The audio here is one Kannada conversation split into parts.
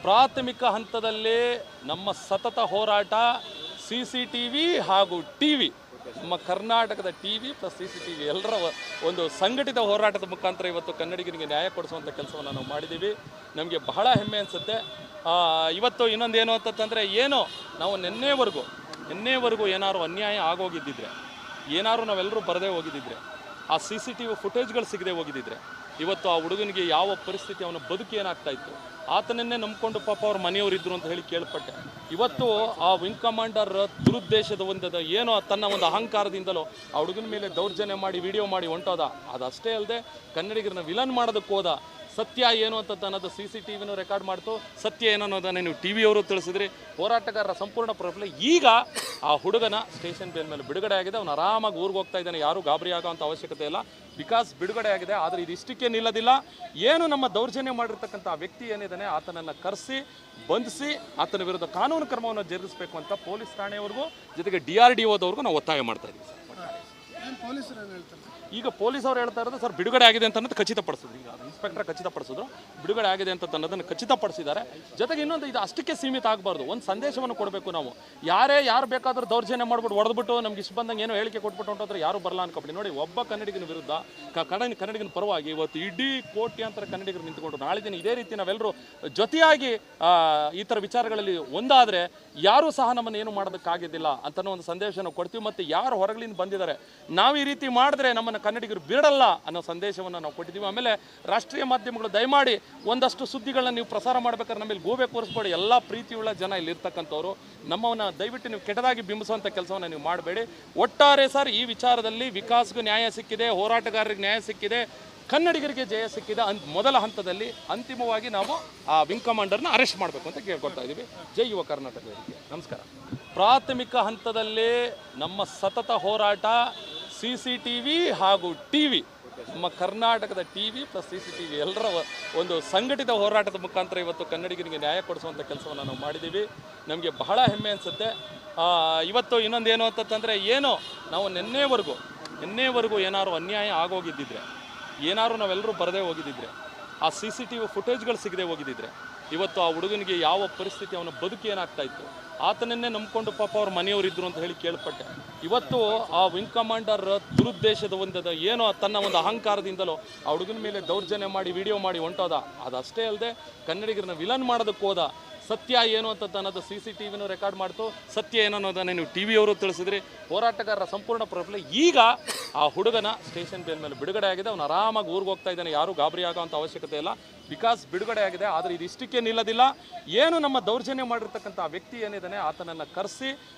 ಪ್ರಾಥಮಿಕ ಹಂತದಲ್ಲಿ ನಮ್ಮ ಸತತ ಹೋರಾಟ CCTV ಹಾಗೂ TV, ನಮ್ಮ ಕರ್ನಾಟಕದ TV ಪ್ಲಸ್ CCTV ಎಲ್ಲರ ಒಂದು ಸಂಘಟಿತ ಹೋರಾಟದ ಮುಖಾಂತರ ಇವತ್ತು ಕನ್ನಡಿಗರಿಗೆ ನ್ಯಾಯ ಕೊಡಿಸುವಂಥ ಕೆಲಸವನ್ನು ನಾವು ಮಾಡಿದ್ದೀವಿ. ನಮಗೆ ಬಹಳ ಹೆಮ್ಮೆ ಅನಿಸುತ್ತೆ. ಇವತ್ತು ಇನ್ನೊಂದೇನು ಅಂತಂದರೆ, ಏನೋ ನಾವು ನಿನ್ನೆವರೆಗೂ ಏನಾದ್ರು ಅನ್ಯಾಯ ಆಗೋಗಿದ್ದಿದ್ರೆ, ಏನಾದ್ರು ನಾವೆಲ್ಲರೂ ಬರದೇ ಹೋಗಿದ್ದಿದ್ರೆ, ಆ CCTV ಫುಟೇಜ್ಗಳು ಸಿಗದೆ ಹೋಗಿದ್ದಿದ್ರೆ, ಇವತ್ತು ಆ ಹುಡುಗನಿಗೆ ಯಾವ ಪರಿಸ್ಥಿತಿ, ಅವನ ಬದುಕು ಏನಾಗ್ತಾ ಇತ್ತು, ಆತನನ್ನೇ ನಂಬಿಕೊಂಡು ಪಾಪ ಅವ್ರ ಮನೆಯವರಿದ್ದರು ಅಂತ ಹೇಳಿ ಕೇಳ್ಪಟ್ಟೆ. ಇವತ್ತು ಆ ವಿಂಗ್ ಕಮಾಂಡರ್ ದುರುದ್ದೇಶದ ಒಂದು ಏನೋ ತನ್ನ ಒಂದು ಅಹಂಕಾರದಿಂದಲೋ ಆ ಹುಡುಗನ ಮೇಲೆ ದೌರ್ಜನ್ಯ ಮಾಡಿ ವಿಡಿಯೋ ಮಾಡಿ ಹೊಂಟೋದ. ಅದಷ್ಟೇ ಅಲ್ಲದೆ ಕನ್ನಡಿಗರನ್ನ ವಿಲನ್ ಮಾಡೋದಕ್ಕೆ ಹೋದ. ಸತ್ಯ ಏನು ಅಂತ ಅನ್ನೋದು CCTVನೂ ರೆಕಾರ್ಡ್ ಮಾಡ್ತು. ಸತ್ಯ ಏನು ಅನ್ನೋದನ್ನು ನೀವು TV ಅವರು ತಿಳಿಸಿದ್ರಿ. ಹೋರಾಟಗಾರರ ಸಂಪೂರ್ಣ ಪ್ರಫಲ. ಈಗ ಆ ಹುಡುಗನ ಸ್ಟೇಷನ್ ಬೇಲ್ ಮೇಲೆ ಬಿಡುಗಡೆ ಆಗಿದೆ. ಅವನು ಆರಾಮಾಗಿ ಊರಿಗೆ ಹೋಗ್ತಾ ಇದ್ದಾನೆ. ಯಾರೂ ಗಾಬರಿ ಆಗೋವಂಥ ಅವಶ್ಯಕತೆ ಇಲ್ಲ. ಬಿಕಾಸ್ ಬಿಡುಗಡೆ ಆಗಿದೆ. ಆದರೆ ಇದು ಇಷ್ಟಕ್ಕೆ ನಿಲ್ಲೋದಿಲ್ಲ. ಏನು ನಮ್ಮ ದೌರ್ಜನ್ಯ ಮಾಡಿರ್ತಕ್ಕಂಥ ಆ ವ್ಯಕ್ತಿ ಏನಿದ್ದಾನೆ, ಆತನನ್ನು ಕರೆಸಿ ಬಂಧಿಸಿ ಆತನ ವಿರುದ್ಧ ಕಾನೂನು ಕ್ರಮವನ್ನು ಜರುಗಿಸಬೇಕು ಅಂತ ಪೊಲೀಸ್ ಠಾಣೆಯವ್ರಿಗೂ ಜೊತೆಗೆ DRDOದವ್ರಿಗೂ ನಾವು ಒತ್ತಾಯ ಮಾಡ್ತಾ ಇದ್ದೀವಿ ಸರ್. ಈಗ ಪೊಲೀಸ್ ಅವ್ರು ಹೇಳ್ತಾ ಇರೋದು ಸರ್, ಬಿಡುಗಡೆ ಆಗಿದೆ ಅಂತ ಅನ್ನೋದು ಖಚಿತಪಡಿಸಿದ್ರು. ಈಗ ಇನ್ಸ್ಪೆಕ್ಟರ್ ಖಚಿತಪಡಿಸಿದ್ರು, ಬಿಡುಗಡೆ ಆಗಿದೆ ಅಂತ ಅನ್ನೋದನ್ನು ಖಚಿತಪಡಿಸಿದ್ದಾರೆ. ಜೊತೆಗೆ ಇನ್ನೊಂದು, ಇದು ಅಷ್ಟಕ್ಕೆ ಸೀಮಿತ ಆಗಬಾರ್ದು. ಒಂದು ಸಂದೇಶವನ್ನು ಕೊಡಬೇಕು ನಾವು. ಯಾರು ಬೇಕಾದರೂ ದೌರ್ಜನ್ಯ ಮಾಡ್ಬಿಟ್ಟು ಹೊಡೆದ್ಬಿಟ್ಟು ನಮ್ಗೆ ಇಷ್ಟು ಬಂದಂಗೆ ಏನೋ ಹೇಳಿಕೆ ಕೊಟ್ಬಿಟ್ಟು ಹೊಂಟೋದ್ರೆ ಯಾರು ಬರಲ್ಲ ಅನ್ಕೊಬಿಡಿ. ನೋಡಿ, ಒಬ್ಬ ಕನ್ನಡಿಗನ ವಿರುದ್ಧ ಕನ್ನಡಿಗನ ಪರವಾಗಿ ಇವತ್ತು ಇಡೀ ಕೋಟ್ಯಾಂತರ ಕನ್ನಡಿಗರು ನಿಂತುಕೊಂಡು, ನಾಳೆ ದಿನ ಇದೇ ರೀತಿ ನಾವೆಲ್ಲರೂ ಜೊತೆಯಾಗಿ ಈ ಥರ ವಿಚಾರಗಳಲ್ಲಿ ಒಂದಾದರೆ ಯಾರೂ ಸಹ ನಮ್ಮನ್ನು ಏನು ಮಾಡೋದಕ್ಕಾಗಿದ್ದಿಲ್ಲ ಅಂತನೋ ಒಂದು ಸಂದೇಶವನ್ನು ಕೊಡ್ತೀವಿ. ಮತ್ತು ಯಾರು ಹೊರಗಳಿಂದ ಬಂದಿದ್ದಾರೆ, ನಾವು ಈ ರೀತಿ ಮಾಡಿದ್ರೆ ನಮ್ಮನ್ನು ಕನ್ನಡಿಗರು ಬಿಡಲ್ಲ ಅನ್ನೋ ಸಂದೇಶವನ್ನು ನಾವು ಕೊಟ್ಟಿದ್ದೀವಿ. ಆಮೇಲೆ ರಾಷ್ಟ್ರೀಯ ಮಾಧ್ಯಮಗಳು ದಯಮಾಡಿ ಒಂದಷ್ಟು ಸುದ್ದಿಗಳನ್ನ ನೀವು ಪ್ರಸಾರ ಮಾಡ್ಬೇಕಾದ್ರೆ ನಮ್ಮಲ್ಲಿ ಗೋಬೆ ಕೂರಿಸ್ಬೇಡಿ. ಎಲ್ಲ ಪ್ರೀತಿಯುಳ್ಳ ಜನ ಇಲ್ಲಿ ಇರ್ತಕ್ಕಂಥವ್ರು. ನಮ್ಮನ್ನು ದಯವಿಟ್ಟು ನೀವು ಕೆಟ್ಟದಾಗಿ ಬಿಂಬಿಸುವಂಥ ಕೆಲಸವನ್ನು ನೀವು ಮಾಡಬೇಡಿ. ಒಟ್ಟಾರೆ ಸರ್, ಈ ವಿಚಾರದಲ್ಲಿ ವಿಕಾಸ್ಗೂ ನ್ಯಾಯ ಸಿಕ್ಕಿದೆ, ಹೋರಾಟಗಾರರಿಗೆ ನ್ಯಾಯ ಸಿಕ್ಕಿದೆ, ಕನ್ನಡಿಗರಿಗೆ ಜಯ ಸಿಕ್ಕಿದೆ. ಮೊದಲ ಹಂತದಲ್ಲಿ ಅಂತಿಮವಾಗಿ ನಾವು ಆ ವಿಂಗ್ ಕಮಾಂಡರ್ನ ಅರೆಸ್ಟ್ ಮಾಡಬೇಕು ಅಂತ ಕೇಳ್ಕೊಳ್ತಾ ಇದ್ದೀವಿ. ಜೈ ಯುವ ಕರ್ನಾಟಕ ವೇದಿಕೆ. ನಮಸ್ಕಾರ. ಪ್ರಾಥಮಿಕ ಹಂತದಲ್ಲಿ ನಮ್ಮ ಸತತ ಹೋರಾಟ CCTV ಹಾಗೂ TV, ನಮ್ಮ ಕರ್ನಾಟಕದ TV ಪ್ಲಸ್ CCTV ಎಲ್ಲರ ಒಂದು ಸಂಘಟಿತ ಹೋರಾಟದ ಮುಖಾಂತರ ಇವತ್ತು ಕನ್ನಡಿಗರಿಗೆ ನ್ಯಾಯ ಕೊಡಿಸುವಂಥ ಕೆಲಸವನ್ನು ನಾವು ಮಾಡಿದ್ದೀವಿ. ನಮಗೆ ಬಹಳ ಹೆಮ್ಮೆ ಅನಿಸುತ್ತೆ. ಇವತ್ತು ಇನ್ನೊಂದೇನು ಅಂತಂದರೆ, ಏನೋ ನಾವು ನಿನ್ನೆವರೆಗೂ ಏನಾದ್ರು ಅನ್ಯಾಯ ಆಗೋಗಿದ್ದಿದ್ರೆ, ಏನಾದ್ರು ನಾವೆಲ್ಲರೂ ಬರದೇ ಹೋಗಿದ್ದಿದ್ರೆ, ಆ CCTV ಫುಟೇಜ್ಗಳು ಸಿಗದೆ ಹೋಗಿದ್ದಿದ್ರೆ, ಇವತ್ತು ಆ ಹುಡುಗನಿಗೆ ಯಾವ ಪರಿಸ್ಥಿತಿ, ಅವನ ಬದುಕು ಏನಾಗ್ತಾ ಇತ್ತು, ಆತನನ್ನೇ ನಂಬಿಕೊಂಡು ಪಾಪ ಅವ್ರ ಮನೆಯವರಿದ್ದರು ಅಂತ ಹೇಳಿ ಕೇಳ್ಪಟ್ಟೆ. ಇವತ್ತು ಆ ವಿಂಗ್ ಕಮಾಂಡರ್ ದುರುದ್ದೇಶದ ಒಂದು ಏನೋ ತನ್ನ ಒಂದು ಅಹಂಕಾರದಿಂದಲೋ ಆ ಹುಡುಗನ ಮೇಲೆ ದೌರ್ಜನ್ಯ ಮಾಡಿ ವಿಡಿಯೋ ಮಾಡಿ ಹೊಂಟೋದ. ಅದಷ್ಟೇ ಅಲ್ಲದೆ ಕನ್ನಡಿಗರನ್ನ ವಿಲನ್ ಮಾಡೋದಕ್ಕೆ ಹೋದ. ಸತ್ಯ ಏನು ಅಂತ ಅನ್ನೋದು CCTVನೂ ರೆಕಾರ್ಡ್ ಮಾಡ್ತು. ಸತ್ಯ ಏನು ಅನ್ನೋದನ್ನು ನೀವು TV ಅವರು ತಿಳಿಸಿದ್ರಿ. ಹೋರಾಟಗಾರರ ಸಂಪೂರ್ಣ ಪ್ರಫಲ. ಈಗ ಆ ಹುಡುಗನ ಸ್ಟೇಷನ್ ಬೇಲ್ ಮೇಲೆ ಬಿಡುಗಡೆ ಆಗಿದೆ. ಅವನು ಆರಾಮಾಗಿ ಊರಿಗೆ ಹೋಗ್ತಾ ಇದ್ದಾನೆ. ಯಾರೂ ಗಾಬರಿ ಆಗೋವಂಥ ಅವಶ್ಯಕತೆ ಇಲ್ಲ. ಬಿಕಾಸ್ ಬಿಡುಗಡೆ ಆಗಿದೆ. ಆದರೆ ಇದು ಇಷ್ಟಕ್ಕೆ ನಿಲ್ಲೋದಿಲ್ಲ. ಏನು ನಮ್ಮ ದೌರ್ಜನ್ಯ ಮಾಡಿರ್ತಕ್ಕಂಥ ಆ ವ್ಯಕ್ತಿ ಏನಿದ್ದಾನೆ, ಆತನನ್ನು ಕರೆಸಿ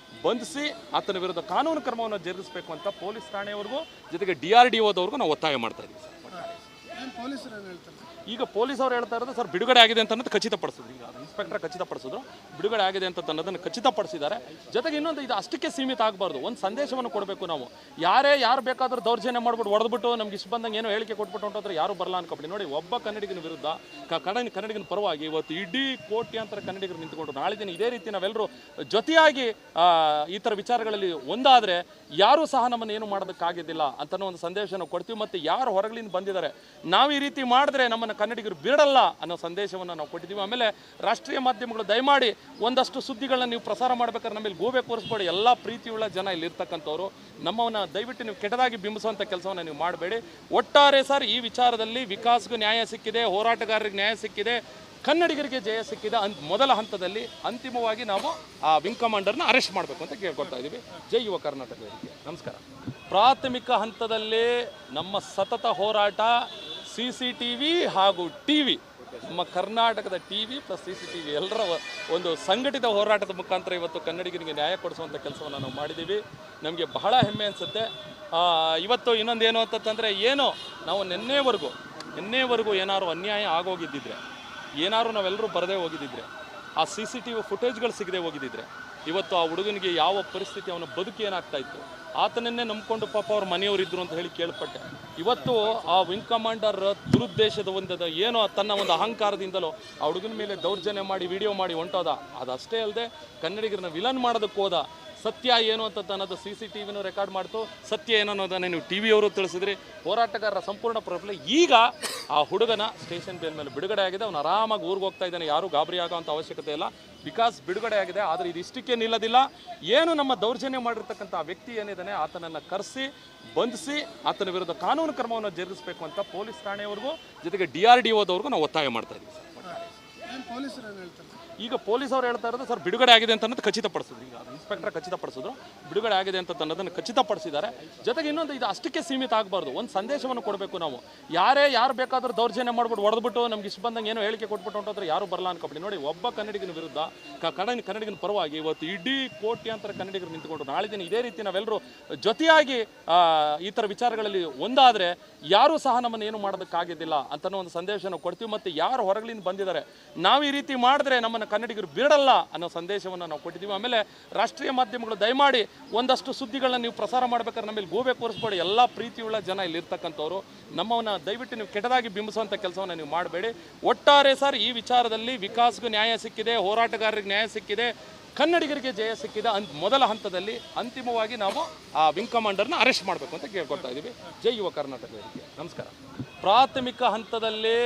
ಬಂಧಿಸಿ ಆತನ ವಿರುದ್ಧ ಕಾನೂನು ಕ್ರಮವನ್ನು ಜರುಗಿಸಬೇಕು ಅಂತ ಪೊಲೀಸ್ ಠಾಣೆಯವ್ರಿಗೂ ಜೊತೆಗೆ DRDOದವ್ರಿಗೂ ನಾವು ಒತ್ತಾಯ ಮಾಡ್ತಾ ಇದ್ದೀವಿ ಸರ್. ಈಗ ಪೊಲೀಸ್ ಅವ್ರು ಹೇಳ್ತಾ ಇರೋದು ಸರ್, ಬಿಡುಗಡೆ ಆಗಿದೆ ಅಂತ ಅನ್ನೋದು ಖಚಿತಪಡಿಸಿದ್ರು. ಈಗ ಇನ್ಸ್ಪೆಕ್ಟರ್ ಖಚಿತಪಡಿಸಿದ್ರು, ಬಿಡುಗಡೆ ಆಗಿದೆ ಅಂತ ಅನ್ನೋದನ್ನು ಖಚಿತಪಡಿಸಿದ್ದಾರೆ. ಜೊತೆಗೆ ಇನ್ನೊಂದು, ಇದು ಅಷ್ಟಕ್ಕೆ ಸೀಮಿತ ಆಗಬಾರ್ದು. ಒಂದು ಸಂದೇಶವನ್ನು ಕೊಡಬೇಕು ನಾವು. ಯಾರು ಬೇಕಾದರೂ ದೌರ್ಜನ್ಯ ಮಾಡ್ಬಿಟ್ಟು ಹೊಡೆದ್ಬಿಟ್ಟು ನಮ್ಗೆ ಇಷ್ಟು ಬಂದಂಗೆ ಏನೋ ಹೇಳಿಕೆ ಕೊಟ್ಬಿಟ್ಟು ಹೊಂಟೋದ್ರೆ ಯಾರು ಬರಲ್ಲ ಅನ್ಕೊಬಿಡಿ. ನೋಡಿ, ಒಬ್ಬ ಕನ್ನಡಿಗನ ವಿರುದ್ಧ ಕನ್ನಡಿಗನ ಪರವಾಗಿ ಇವತ್ತು ಇಡೀ ಕೋಟ್ಯಾಂತರ ಕನ್ನಡಿಗರು ನಿಂತುಕೊಂಡು, ನಾಳೆ ದಿನ ಇದೇ ರೀತಿ ನಾವೆಲ್ಲರೂ ಜೊತೆಯಾಗಿ ಈ ಥರ ವಿಚಾರಗಳಲ್ಲಿ ಒಂದಾದರೆ ಯಾರೂ ಸಹ ನಮ್ಮನ್ನು ಏನು ಮಾಡೋದಕ್ಕಾಗಿದ್ದಿಲ್ಲ ಅಂತನೋ ಒಂದು ಸಂದೇಶವನ್ನು ಕೊಡ್ತೀವಿ. ಮತ್ತು ಯಾರು ಹೊರಗಳಿಂದ ಬಂದಿದ್ದಾರೆ, ನಾವು ಈ ರೀತಿ ಮಾಡಿದ್ರೆ ನಮ್ಮನ್ನು ಕನ್ನಡಿಗರು ಬಿಡಲ್ಲ ಅನ್ನೋ ಸಂದೇಶವನ್ನು ನಾವು ಕೊಟ್ಟಿದ್ದೀವಿ. ಆಮೇಲೆ ರಾಷ್ಟ್ರೀಯ ಮಾಧ್ಯಮಗಳು ದಯಮಾಡಿ ಒಂದಷ್ಟು ಸುದ್ದಿಗಳನ್ನ ನೀವು ಪ್ರಸಾರ ಮಾಡ್ಬೇಕಾದ್ರೆ ನಮ್ಮಲ್ಲಿ ಗೋಬೆ ಕೂರಿಸ್ಬೇಡಿ. ಎಲ್ಲ ಪ್ರೀತಿಯುಳ್ಳ ಜನ ಇಲ್ಲಿ ಇರ್ತಕ್ಕಂಥವ್ರು. ನಮ್ಮನ್ನು ದಯವಿಟ್ಟು ನೀವು ಕೆಟ್ಟದಾಗಿ ಬಿಂಬಿಸುವಂಥ ಕೆಲಸವನ್ನು ನೀವು ಮಾಡಬೇಡಿ. ಒಟ್ಟಾರೆ ಸರ್, ಈ ವಿಚಾರದಲ್ಲಿ ವಿಕಾಸ್ಗೂ ನ್ಯಾಯ ಸಿಕ್ಕಿದೆ, ಹೋರಾಟಗಾರರಿಗೆ ನ್ಯಾಯ ಸಿಕ್ಕಿದೆ, ಕನ್ನಡಿಗರಿಗೆ ಜಯ ಸಿಕ್ಕಿದೆ. ಮೊದಲ ಹಂತದಲ್ಲಿ ಅಂತಿಮವಾಗಿ ನಾವು ಆ ವಿಂಗ್ ಕಮಾಂಡರ್ನ ಅರೆಸ್ಟ್ ಮಾಡಬೇಕು ಅಂತ ಕೇಳ್ಕೊಳ್ತಾ ಇದ್ದೀವಿ. ಜೈ ಯುವ ಕರ್ನಾಟಕ ವೇದಿಕೆ. ನಮಸ್ಕಾರ. ಪ್ರಾಥಮಿಕ ಹಂತದಲ್ಲಿ ನಮ್ಮ ಸತತ ಹೋರಾಟ CCTV ಹಾಗೂ TV, ನಮ್ಮ ಕರ್ನಾಟಕದ TV ಪ್ಲಸ್ CCTV ಎಲ್ಲರ ಒಂದು ಸಂಘಟಿತ ಹೋರಾಟದ ಮುಖಾಂತರ ಇವತ್ತು ಕನ್ನಡಿಗರಿಗೆ ನ್ಯಾಯ ಕೊಡಿಸುವಂಥ ಕೆಲಸವನ್ನು ನಾವು ಮಾಡಿದ್ದೀವಿ. ನಮಗೆ ಬಹಳ ಹೆಮ್ಮೆ ಅನಿಸುತ್ತೆ. ಇವತ್ತು ಇನ್ನೊಂದೇನು ಅಂತಂದರೆ, ಏನೋ ನಾವು ನಿನ್ನೆವರೆಗೂ ಏನಾದ್ರು ಅನ್ಯಾಯ ಆಗೋಗಿದ್ದಿದ್ರೆ, ಏನಾದ್ರು ನಾವೆಲ್ಲರೂ ಬರದೇ ಹೋಗಿದ್ದಿದ್ರೆ, ಆ CCTV ಫುಟೇಜ್ಗಳು ಸಿಗದೆ ಹೋಗಿದ್ದಿದ್ರೆ, ಇವತ್ತು ಆ ಹುಡುಗನಿಗೆ ಯಾವ ಪರಿಸ್ಥಿತಿ, ಅವನ ಬದುಕು ಏನಾಗ್ತಾ ಇತ್ತು, ಆತನನ್ನೇ ನಂಬ್ಕೊಂಡು ಪಾಪ ಅವ್ರ ಮನೆಯವರು ಇದ್ರು ಅಂತ ಹೇಳಿ ಕೇಳ್ಪಟ್ಟೆ. ಇವತ್ತು ಆ ವಿಂಗ್ ಕಮಾಂಡರ್ ದುರುದ್ದೇಶದ ಏನೋ ತನ್ನ ಒಂದು ಅಹಂಕಾರದಿಂದಲೋ ಆ ಹುಡುಗನ ಮೇಲೆ ದೌರ್ಜನ್ಯ ಮಾಡಿ ವಿಡಿಯೋ ಮಾಡಿ ಹೊಂಟೋದ. ಅದಷ್ಟೇ ಅಲ್ಲದೆ ಕನ್ನಡಿಗರನ್ನ ವಿಲನ್ ಮಾಡೋದಕ್ಕೆ ಹೋದ. ಸತ್ಯ ಏನು ಅಂತ ಅನ್ನೋದು CCTVನೂ ರೆಕಾರ್ಡ್ ಮಾಡ್ತು. ಸತ್ಯ ಏನು ಅನ್ನೋದನ್ನೇ ನೀವು TV ಅವರು ತಿಳಿಸಿದ್ರಿ. ಹೋರಾಟಗಾರರ ಸಂಪೂರ್ಣ ಪ್ರಫಲ. ಈಗ ಆ ಹುಡುಗನ ಸ್ಟೇಷನ್ ಬೇಲ್ ಮೇಲೆ ಬಿಡುಗಡೆ ಆಗಿದೆ. ಅವನು ಆರಾಮಾಗಿ ಊರಿಗೆ ಹೋಗ್ತಾ ಇದ್ದಾನೆ. ಯಾರೂ ಗಾಬರಿ ಆಗೋಂಥ ಅವಶ್ಯಕತೆ ಇಲ್ಲ. ಬಿಕಾಸ್ ಬಿಡುಗಡೆ ಆಗಿದೆ. ಆದರೆ ಇದು ಇಷ್ಟಕ್ಕೆ ನಿಲ್ಲೋದಿಲ್ಲ. ಏನು ನಮ್ಮ ದೌರ್ಜನ್ಯ ಮಾಡಿರ್ತಕ್ಕಂಥ ವ್ಯಕ್ತಿ ಏನಿದ್ದಾನೆ ಆತನನ್ನು ಕರೆಸಿ ಬಂಧಿಸಿ ಆತನ ವಿರುದ್ಧ ಕಾನೂನು ಕ್ರಮವನ್ನು ಜರುಗಿಸಬೇಕು ಅಂತ ಪೊಲೀಸ್ ಠಾಣೆಯವರೆಗೂ ಜೊತೆಗೆ DRDOದವ್ರಿಗೂ ನಾವು ಒತ್ತಾಯ ಮಾಡ್ತಾ ಇದ್ದೀವಿ ಸರ್. ಈಗ ಪೊಲೀಸ್ ಅವರು ಹೇಳ್ತಾ ಇರೋದು ಸರ್ ಬಿಡುಗಡೆ ಆಗಿದೆ ಅಂತ ಅನ್ನೋದು ಖಚಿತಪಡಿಸಿದ್ರು. ಈಗ ಇನ್ಸ್ಪೆಕ್ಟರ್ ಖಚಿತಪಡಿಸಿದ್ರು ಬಿಡುಗಡೆ ಆಗಿದೆ ಅಂತ ಅನ್ನೋದನ್ನು ಖಚಿತಪಡಿಸಿದ್ದಾರೆ. ಜೊತೆಗೆ ಇನ್ನೊಂದು, ಇದು ಅಷ್ಟಕ್ಕೆ ಸೀಮಿತ ಆಗಬಾರ್ದು. ಒಂದು ಸಂದೇಶವನ್ನು ಕೊಡಬೇಕು ನಾವು. ಯಾರು ಬೇಕಾದರೂ ದೌರ್ಜನ್ಯ ಮಾಡ್ಬಿಟ್ಟು ಹೊಡೆದ್ಬಿಟ್ಟು ನಮ್ಗೆ ಇಷ್ಟು ಬಂದಂಗೆ ಏನೋ ಹೇಳಿಕೆ ಕೊಟ್ಬಿಟ್ಟು ಹೊಂಟೋದ್ರೆ ಯಾರು ಬರಲ್ಲ ಅನ್ಕೊಬಿಡಿ. ನೋಡಿ, ಒಬ್ಬ ಕನ್ನಡಿಗನ ವಿರುದ್ಧ ಕನ್ನಡಿಗನ ಪರವಾಗಿ ಇವತ್ತು ಇಡೀ ಕೋಟ್ಯಾಂತರ ಕನ್ನಡಿಗರು ನಿಂತ್ಕೊಂಡ್ರು. ನಾಳೆ ದಿನ ಇದೇ ರೀತಿ ನಾವೆಲ್ಲರೂ ಜೊತೆಯಾಗಿ ಈ ಥರ ವಿಚಾರಗಳಲ್ಲಿ ಒಂದಾದರೆ ಯಾರೂ ಸಹ ನಮ್ಮನ್ನು ಏನು ಮಾಡೋದಕ್ಕಾಗೋದಿಲ್ಲ ಅಂತನೋ ಒಂದು ಸಂದೇಶನ ಕೊಡ್ತೀವಿ. ಮತ್ತು ಯಾರು ಹೊರಗಳಿಂದ ಬಂದಿದ್ದಾರೆ ನಾವು ಈ ರೀತಿ ಮಾಡಿದ್ರೆ ನಮ್ಮನ್ನು ಕನ್ನಡಿಗರು ಬಿಡಲ್ಲ ಅನ್ನೋ ಸಂದೇಶವನ್ನು ನಾವು ಕೊಟ್ಟಿದ್ದೀವಿ. ಆಮೇಲೆ ರಾಷ್ಟ್ರೀಯ ಮಾಧ್ಯಮಗಳು ದಯಮಾಡಿ ಒಂದಷ್ಟು ಸುದ್ದಿಗಳನ್ನ ನೀವು ಪ್ರಸಾರ ಮಾಡ್ಬೇಕಾದ್ರೆ ನಮ್ಮಲ್ಲಿ ಗೋಬೆ ಕೂರಿಸ್ಬೇಡಿ. ಎಲ್ಲ ಪ್ರೀತಿಯುಳ್ಳ ಜನ ಇಲ್ಲಿರ್ತಕ್ಕಂಥವ್ರು. ನಮ್ಮನ್ನು ದಯವಿಟ್ಟು ನೀವು ಕೆಟ್ಟದಾಗಿ ಬಿಂಬಿಸುವಂಥ ಕೆಲಸವನ್ನು ನೀವು ಮಾಡಬೇಡಿ. ಒಟ್ಟಾರೆ ಸರ್, ಈ ವಿಚಾರದಲ್ಲಿ ವಿಕಾಸ್ಗೂ ನ್ಯಾಯ ಸಿಕ್ಕಿದೆ, ಹೋರಾಟಗಾರರಿಗೆ ನ್ಯಾಯ ಸಿಕ್ಕಿದೆ, ಕನ್ನಡಿಗರಿಗೆ ಜಯ ಸಿಕ್ಕಿದೆ. ಮೊದಲ ಹಂತದಲ್ಲಿ ಅಂತಿಮವಾಗಿ ನಾವು ಆ ವಿಂಗ್ ಕಮಾಂಡರ್ನ ಅರೆಸ್ಟ್ ಮಾಡಬೇಕು ಅಂತ ಕೇಳ್ಕೊಳ್ತಾ ಇದ್ದೀವಿ. ಜೈ ಯುವ ಕರ್ನಾಟಕ ವೇದಿಕೆ. ನಮಸ್ಕಾರ. ಪ್ರಾಥಮಿಕ ಹಂತದಲ್ಲಿ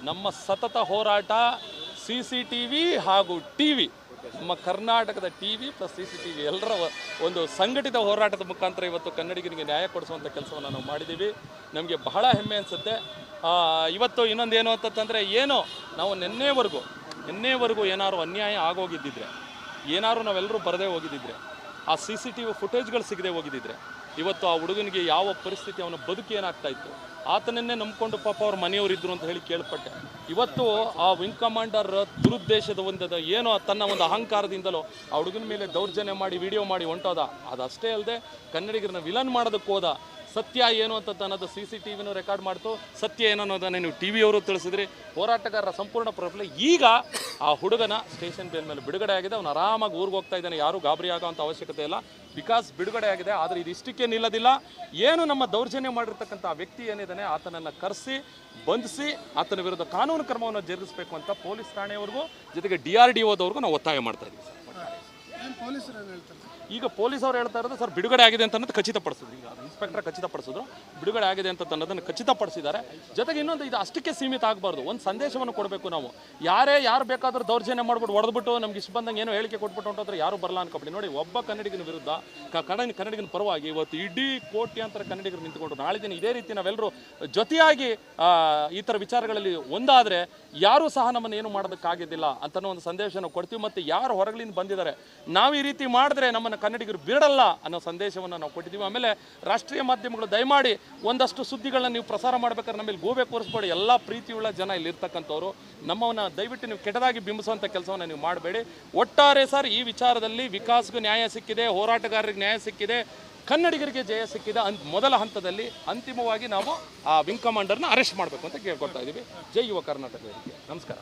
ನಮ್ಮ ಸತತ ಹೋರಾಟ CCTV ಹಾಗೂ TV, ನಮ್ಮ ಕರ್ನಾಟಕದ TV ಪ್ಲಸ್ CCTV ಎಲ್ಲರ ಒಂದು ಸಂಘಟಿತ ಹೋರಾಟದ ಮುಖಾಂತರ ಇವತ್ತು ಕನ್ನಡಿಗರಿಗೆ ನ್ಯಾಯ ಕೊಡಿಸುವಂಥ ಕೆಲಸವನ್ನು ನಾವು ಮಾಡಿದ್ದೀವಿ. ನಮಗೆ ಬಹಳ ಹೆಮ್ಮೆ ಅನಿಸುತ್ತೆ. ಇವತ್ತು ಇನ್ನೊಂದೇನು ಅಂತಂದರೆ, ಏನೋ ನಾವು ನಿನ್ನೆವರೆಗೂ ಏನಾದ್ರು ಅನ್ಯಾಯ ಆಗೋಗಿದ್ದಿದ್ರೆ, ಏನಾದ್ರು ನಾವೆಲ್ಲರೂ ಬರದೇ ಹೋಗಿದ್ದಿದ್ರೆ, ಆ CCTV ಫುಟೇಜ್ಗಳು ಸಿಗದೆ ಹೋಗಿದ್ದಿದ್ರೆ ಇವತ್ತು ಆ ಹುಡುಗನಿಗೆ ಯಾವ ಪರಿಸ್ಥಿತಿ, ಅವನ ಬದುಕು ಏನಾಗ್ತಾ ಇತ್ತು, ಆತನನ್ನೇ ನಂಬ್ಕೊಂಡು ಪಾಪ ಅವ್ರ ಮನೆಯವರು ಇದ್ರು ಅಂತ ಹೇಳಿ ಕೇಳ್ಪಟ್ಟೆ. ಇವತ್ತು ಆ ವಿಂಗ್ ಕಮಾಂಡರ್ ದುರುದ್ದೇಶದ ಏನೋ ತನ್ನ ಒಂದು ಅಹಂಕಾರದಿಂದಲೋ ಆ ಹುಡುಗನ ಮೇಲೆ ದೌರ್ಜನ್ಯ ಮಾಡಿ ವಿಡಿಯೋ ಮಾಡಿ ಹೊಂಟೋದ. ಅದಷ್ಟೇ ಅಲ್ಲದೆ ಕನ್ನಡಿಗರನ್ನ ವಿಲನ್ ಮಾಡೋದಕ್ಕೆ ಹೋದ. ಸತ್ಯ ಏನು ಅಂತ ಅನ್ನೋದು CCTVನೂ ರೆಕಾರ್ಡ್ ಮಾಡ್ತು. ಸತ್ಯ ಏನು ಅನ್ನೋದನ್ನೇ ನೀವು TV ಅವರು ತಿಳಿಸಿದ್ರಿ. ಹೋರಾಟಗಾರರ ಸಂಪೂರ್ಣ ಪ್ರಫಲ. ಈಗ ಆ ಹುಡುಗನ ಸ್ಟೇಷನ್ ಬೇಲ್ ಮೇಲೆ ಬಿಡುಗಡೆ ಆಗಿದೆ. ಅವನು ಆರಾಮಾಗಿ ಊರಿಗೆ ಹೋಗ್ತಾ ಇದ್ದಾನೆ. ಯಾರೂ ಗಾಬರಿ ಆಗೋಂಥ ಅವಶ್ಯಕತೆ ಇಲ್ಲ. ಬಿಕಾಸ್ ಬಿಡುಗಡೆ ಆಗಿದೆ. ಆದರೆ ಇದು ಇಷ್ಟಕ್ಕೆ ನಿಲ್ಲೋದಿಲ್ಲ. ಏನು ನಮ್ಮ ದೌರ್ಜನ್ಯ ಮಾಡಿರ್ತಕ್ಕಂಥ ವ್ಯಕ್ತಿ ಏನಿದ್ದಾನೆ ಆತನನ್ನು ಕರೆಸಿ ಬಂಧಿಸಿ ಆತನ ವಿರುದ್ಧ ಕಾನೂನು ಕ್ರಮವನ್ನು ಜರುಗಿಸಬೇಕು ಅಂತ ಪೊಲೀಸ್ ಠಾಣೆಯವರೆಗೂ ಜೊತೆಗೆ DRDOದವ್ರಿಗೂ ನಾವು ಒತ್ತಾಯ ಮಾಡ್ತಾ ಇದ್ದೀವಿ ಸರ್. ಈಗ ಪೊಲೀಸ್ ಅವರು ಹೇಳ್ತಾ ಇರೋದು ಸರ್ ಬಿಡುಗಡೆ ಆಗಿದೆ ಅಂತ ಅನ್ನೋದು ಖಚಿತಪಡಿಸಿದ್ರು. ಈಗ ಇನ್ಸ್ಪೆಕ್ಟರ್ ಖಚಿತಪಡಿಸಿದ್ರು ಬಿಡುಗಡೆ ಆಗಿದೆ ಅಂತ ಅನ್ನೋದನ್ನು ಖಚಿತಪಡಿಸಿದ್ದಾರೆ. ಜೊತೆಗೆ ಇನ್ನೊಂದು, ಇದು ಅಷ್ಟಕ್ಕೆ ಸೀಮಿತ ಆಗಬಾರ್ದು. ಒಂದು ಸಂದೇಶವನ್ನು ಕೊಡಬೇಕು ನಾವು. ಯಾರು ಬೇಕಾದರೂ ದೌರ್ಜನ್ಯ ಮಾಡ್ಬಿಟ್ಟು ಹೊಡೆದ್ಬಿಟ್ಟು ನಮ್ಗೆ ಇಷ್ಟು ಬಂದಂಗೆ ಏನೋ ಹೇಳಿಕೆ ಕೊಟ್ಬಿಟ್ಟು ಹೊಂಟೋದ್ರೆ ಯಾರು ಬರಲ್ಲ ಅನ್ಕೊಬಿಡಿ. ನೋಡಿ, ಒಬ್ಬ ಕನ್ನಡಿಗನ ವಿರುದ್ಧ ಕನ್ನಡಿಗನ ಪರವಾಗಿ ಇವತ್ತು ಇಡೀ ಕೋಟ್ಯಾಂತರ ಕನ್ನಡಿಗರು ನಿಂತ್ಕೊಂಡ್ರು. ನಾಳೆ ದಿನ ಇದೇ ರೀತಿ ನಾವೆಲ್ಲರೂ ಜೊತೆಯಾಗಿ ಈ ಥರ ವಿಚಾರಗಳಲ್ಲಿ ಒಂದಾದರೆ ಯಾರೂ ಸಹ ನಮ್ಮನ್ನು ಏನು ಮಾಡೋದಕ್ಕಾಗೋದಿಲ್ಲ ಅಂತನೋ ಒಂದು ಸಂದೇಶನ ಕೊಡ್ತೀವಿ. ಮತ್ತು ಯಾರು ಹೊರಗಳಿಂದ ಬಂದಿದ್ದಾರೆ ನಾವು ಈ ರೀತಿ ಮಾಡಿದ್ರೆ ನಮ್ಮನ್ನು ಕನ್ನಡಿಗರು ಬಿಡಲ್ಲ ಅನ್ನೋ ಸಂದೇಶವನ್ನು ನಾವು ಕೊಟ್ಟಿದ್ದೀವಿ. ಆಮೇಲೆ ರಾಷ್ಟ್ರೀಯ ಮಾಧ್ಯಮಗಳು ದಯಮಾಡಿ ಒಂದಷ್ಟು ಸುದ್ದಿಗಳನ್ನ ನೀವು ಪ್ರಸಾರ ಮಾಡ್ಬೇಕಾದ್ರೆ ನಮ್ಮಲ್ಲಿ ಗೋಬೆ ಕೂರಿಸ್ಬೇಡಿ. ಎಲ್ಲ ಪ್ರೀತಿಯುಳ್ಳ ಜನ ಇಲ್ಲಿರ್ತಕ್ಕಂಥವ್ರು. ನಮ್ಮನ್ನು ದಯವಿಟ್ಟು ನೀವು ಕೆಟ್ಟದಾಗಿ ಬಿಂಬಿಸುವಂಥ ಕೆಲಸವನ್ನು ನೀವು ಮಾಡಬೇಡಿ. ಒಟ್ಟಾರೆ ಸರ್, ಈ ವಿಚಾರದಲ್ಲಿ ವಿಕಾಸ್ಗೂ ನ್ಯಾಯ ಸಿಕ್ಕಿದೆ, ಹೋರಾಟಗಾರರಿಗೆ ನ್ಯಾಯ ಸಿಕ್ಕಿದೆ, ಕನ್ನಡಿಗರಿಗೆ ಜಯ ಸಿಕ್ಕಿದೆ. ಮೊದಲ ಹಂತದಲ್ಲಿ ಅಂತಿಮವಾಗಿ ನಾವು ಆ ವಿಂಗ್ ಕಮಾಂಡರ್ನ ಅರೆಸ್ಟ್ ಮಾಡಬೇಕು ಅಂತ ಕೇಳ್ಕೊಳ್ತಾ ಇದ್ದೀವಿ. ಜೈ ಯುವ ಕರ್ನಾಟಕ ವೇದಿಕೆ. ನಮಸ್ಕಾರ.